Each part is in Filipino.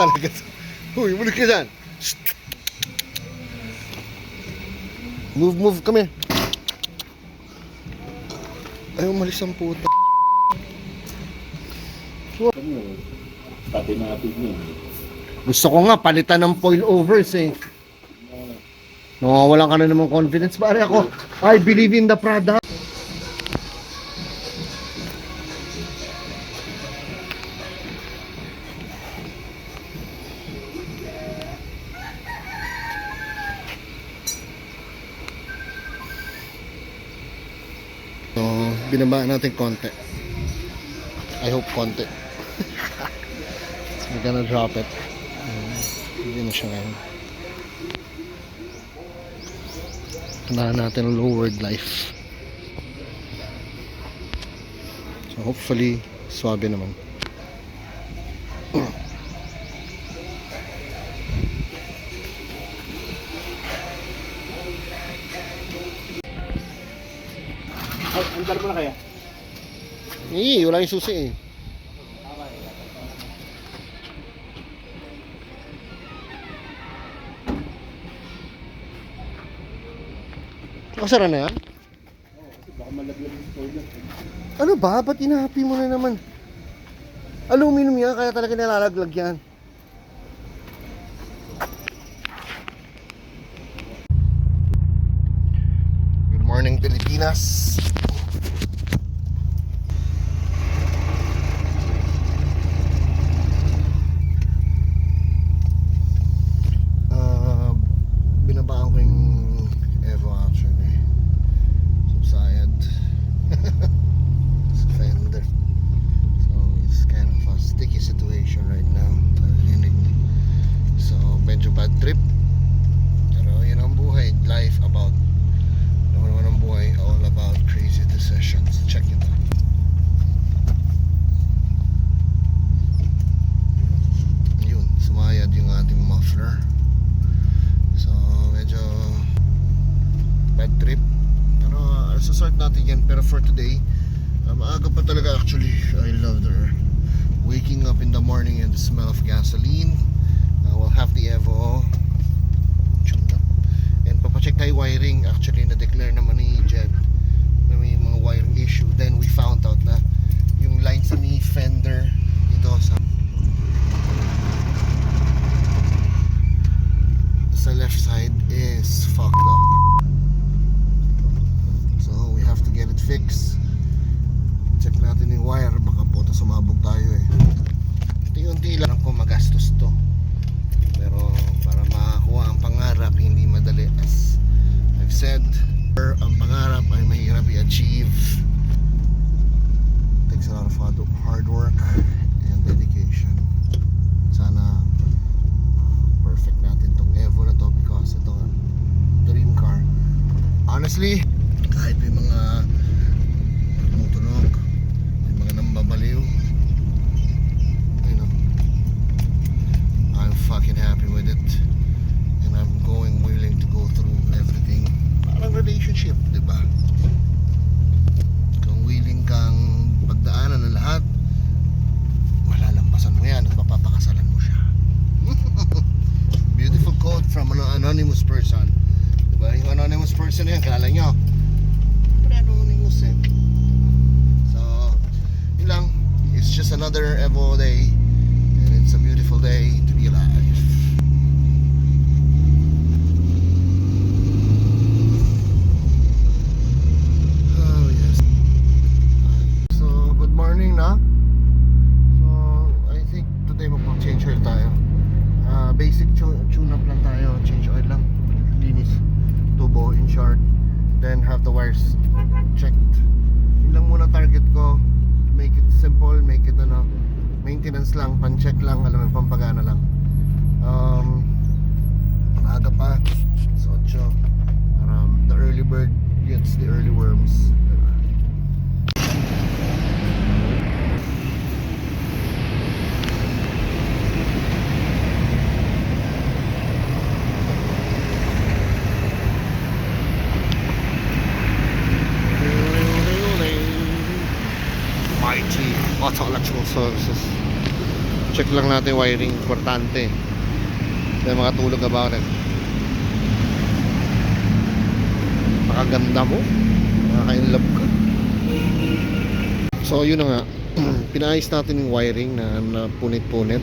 talaga. Huy, muli ka dyan. Move, kami. Ay, umalis ang puta. Pati natin yun. Gusto ko nga, palitan ng foil overs eh. Nawawalan ka na naman confidence. Pare ako, I believe in the product. So, binaba natin konti. I hope konti. We're gonna drop it. Hindi na siya ngayon. Kailangan natin lowered life. So hopefully, swabe naman. Ay, andar mo na kaya? Wala yung susi eh. Nakasara na yan? Oo, kasi baka malaglag yung spoiler. Ano ba? Ba't inahapi mo na naman? Aluminum yan, kaya talaga nilalaglag yan. Good morning, Pilipinas. Binabaan ko yung Evo actually. Subside. It's fender. So it's kind of a sticky situation right now. So medyo bad trip. Pero yun ang buhay. Life about naman ang buhay. All about crazy decisions. Check it out. Yun. Sumayad yung ating muffler. So medyo bad trip. Pero sasort natin yan. Pero for today, maaga pa talaga actually. I love the waking up in the morning and the smell of gasoline. We'll have the Evo tuned up. And papacheck tayo wiring. Actually na-declare naman ni Jed na may mga wiring issue. Then we found out na yung line sa may fender dito sa left side is fucked up. So we have to get it fixed. Check natin yung wire, baka po sumabog tayo eh. Unti-unti lang kung magastos to. Pero para makakuha ang pangarap hindi madali. As I've said, ang pangarap ay mahirap i-achieve. Takes a lot of hard work and dedication. Sana perfect natin tong Evo na to because ito dream car. Honestly, kahit may mga tumutunog, may mga nambabaliw, you know, I'm fucking happy with it and I'm willing to go through everything. Parang relationship, di ba? Kung willing kang pagdaanan ng lahat, malalampasan mo yan at mapapakasalan mo siya. Beautiful quote from an anonymous person. Diba? Yung anonymous person na yan, kilala nyo? Pero anonymous eh. So, yun lang. It's just another Evo day. And it's a beautiful day to be alive. Oh yes. So, good morning na. So, I think today magpa-change oil tayo. Basic tune-up lang tayo, change oil lang, linis, tubo in short, then have the wires checked. Yun lang muna target ko, make it simple, make it maintenance lang, pan-check lang, alam mo, pampagana lang. Maaga pa, so 8, the early bird gets the early worms. Mighty Auto Electrical Services. Check lang natin wiring, importante. May mga tulog about it. Pakaganda mo, makaka-inlove ka. So yun na nga, pinayos natin yung wiring na punit-punit.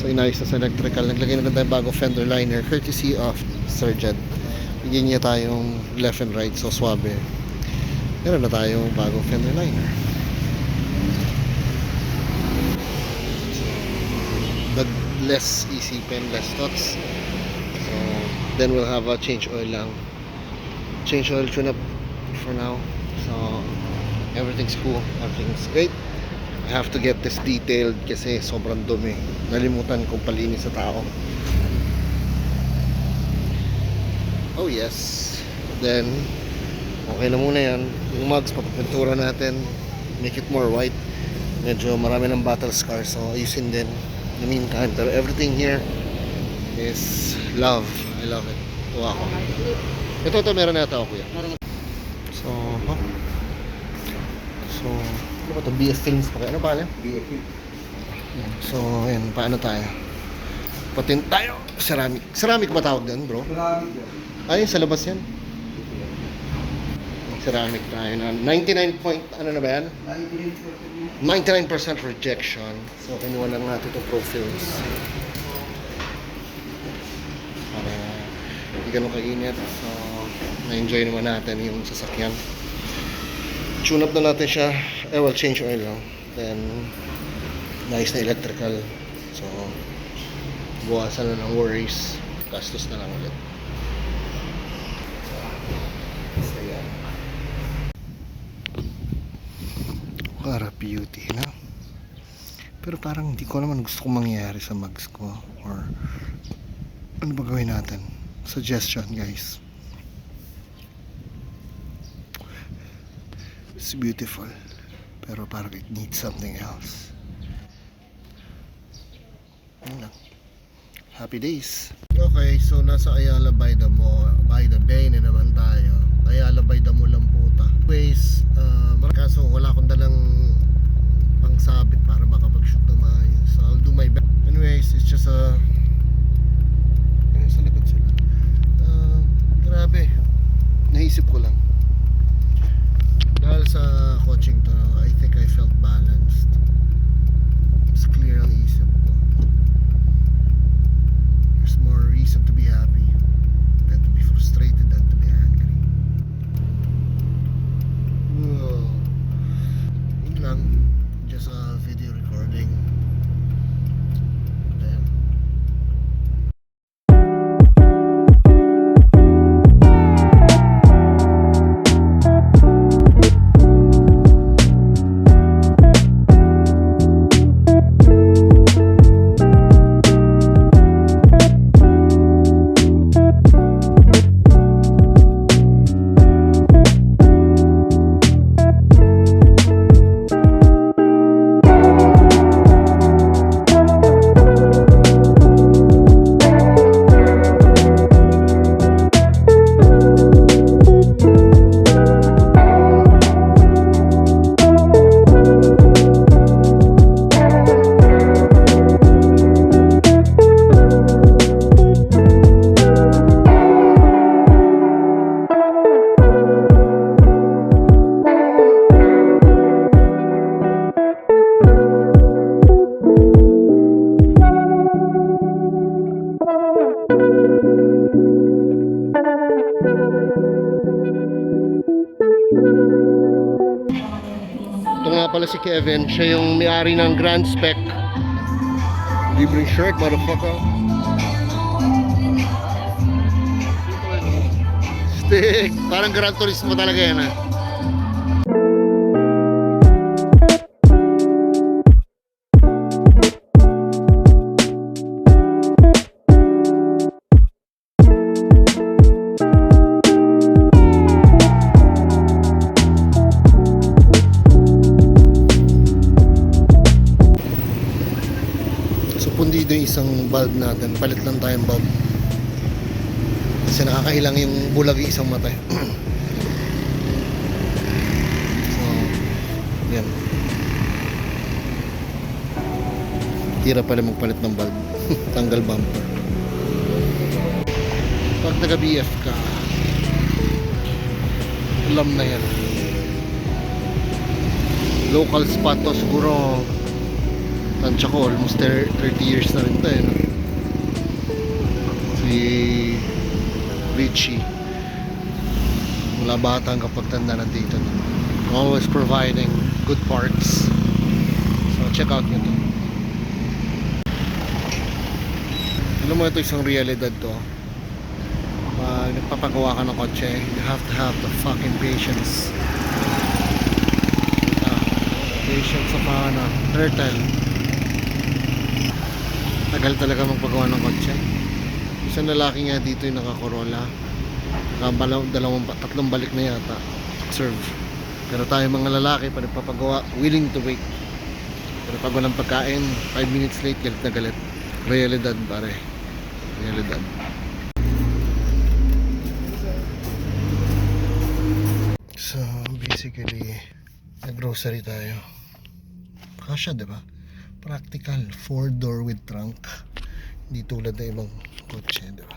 So inayos na sa electrical. Naglagay na tayo bagong fender liner courtesy of Sir Jed. Bigyan niya tayong left and right, so swabe. Meron na tayong bagong fender liner. But less isipin, less thoughts. So then we'll have a change oil lang. Change oil tune up for now. So everything's cool, everything's great. I have to get this detailed kasi sobrang dumi. Nalimutan kong palinis sa tao. Oh yes. Then okay na muna yan. Yung mugs, papapintura natin, make it more white. Medyo marami ng battle scars, so ayusin din in the meantime. Pero everything here is love. I love it. Tuwa ko. Ito meron na ata ako, kuya. So, So, ano ba ito? BS Films pa kayo? Ano ba? BS Films. So, ayan. Paano tayo? Patent tayo. Ceramic. Ceramic ba tawag doon, bro? Ceramic yan. Ay, sa labas yan. Ceramic tayo na 99 point, ano na ba yan? 99% rejection. So, kinuha lang natin itong profiles. Para hindi ganun kainit. So, na-enjoy naman natin yung sasakyan. Tune up na natin siya. Well, change oil lang. Then, nice na electrical. So, buwasan na ng worries. Gastos na lang ulit. What a beauty, no? Pero parang hindi ko naman gusto kong mangyari sa mugs ko. Or, ano ba gawin natin? Suggestion, guys. It's beautiful. Pero parang it needs something else. Yun lang. Happy days. Okay, so nasa Ayala by the Bay na naman tayo. Ayala by the Lamputa. Anyways, kaso wala akong dalang pangsabit para makapag-shoot ng maayos. So I'll do my best. Anyways, it's just sa likod sila. Grabe. Naisip ko lang. Dahil sa coaching to, I think I felt balanced. It's clear ang isip ko. There's more reason to be happy than to be frustrated than to be angry. Whoa. Yun lang. Just a video recording. Damn. Ito nga pala si Kevin, siya yung may-ari ng Grand Spec. Libreng shirt, motherfucker. Stick, parang Gran Turismo talaga yan, ha. Pundido yung isang bulb natin, palit lang tayong bulb kasi nakakailang yung bulag yung isang mata. So yan, Hirap pala magpalit ng bulb. Tanggal bumper. Pag taga BF ka, alam na yan. Local spot to, siguro tansya ko almost 30 years na rin to eh, no? Si Richie mula bata hanggang pagtanda nandito, no? Always providing good parts, so check out nyo to. Alam mo, ito isang realidad to. Pag nagpapagawa ka ng kotse, you have to have the fucking patience. Patience sa pana, turtle. Tagal talaga magpagawa ng kotse. Isang lalaki nga dito yung naka-Corolla. Tatlong balik na yata. Serve. Pero tayo mga lalaki, pa nagpapagawa, willing to wait. Pero pag walang pagkain, 5 minutes late, galit na galit. Realidad, pare. Realidad. So, basically, nag-grocery tayo. Kasya, di ba? Practical. 4-door with trunk. Hindi tulad ng ibang kotse, di ba?